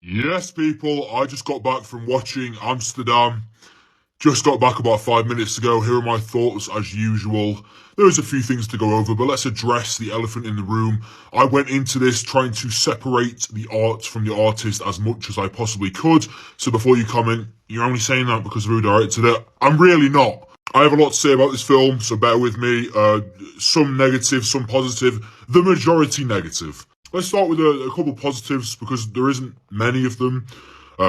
Yes, people, I just got back from watching Amsterdam. Just got back about 5 minutes ago. Here are my thoughts as usual. There is a few things to go over, but let's address the elephant in the room. I went into this trying to separate the art from the artist as much as I possibly could. So before you comment, you're only saying that because of who directed it. I'm really not. I have a lot to say about this film, so bear with me. Some negative, some positive, the majority negative. Let's start with a couple positives because there isn't many of them.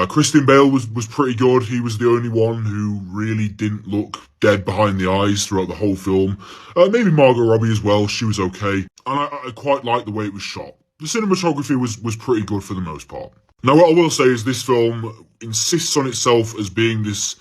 Christian Bale was pretty good. He was the only one who really didn't look dead behind the eyes throughout the whole film. Maybe Margot Robbie as well. She was okay. And I quite liked the way it was shot. The cinematography was pretty good for the most part. Now, what I will say is this film insists on itself as being this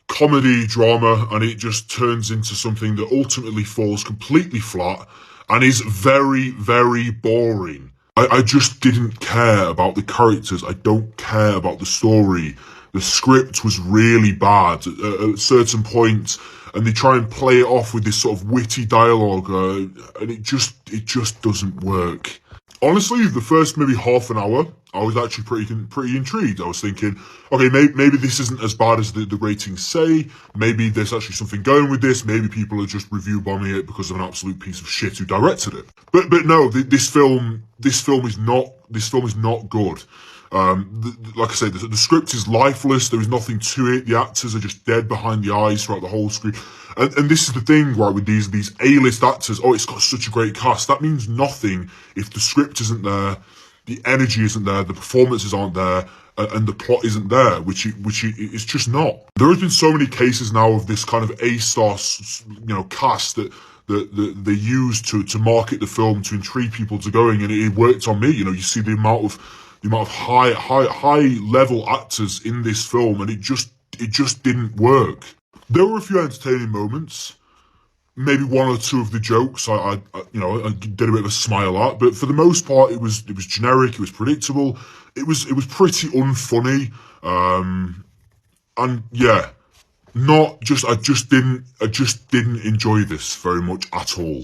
comedy drama, and it just turns into something that ultimately falls completely flat and is very, very boring. I just didn't care about the characters. I don't care about the story. The script was really bad at certain points, and they try and play it off with this sort of witty dialogue, and it just doesn't work. Honestly, the first maybe half an hour, I was actually pretty intrigued. I was thinking, okay, maybe this isn't as bad as the ratings say. Maybe there's actually something going with this. Maybe people are just review bombing it because of an absolute piece of shit who directed it. But no, this film is not good. Like I say, the script is lifeless. There is nothing to it. The actors are just dead behind the eyes throughout the whole screen. And this is the thing, right, with these A-list actors. Oh, it's got such a great cast. That means nothing if the script isn't there, the energy isn't there, the performances aren't there, and the plot isn't there, which it's just not. There has been so many cases now of this kind of A-star, cast that they use to market the film, to intrigue people to going, and it worked on me. You see the amount of high level actors in this film, and it just didn't work. There were a few entertaining moments. Maybe one or two of the jokes I did a bit of a smile at, but for the most part it was generic, it was predictable, it was pretty unfunny, and yeah, not just I just didn't enjoy this very much at all.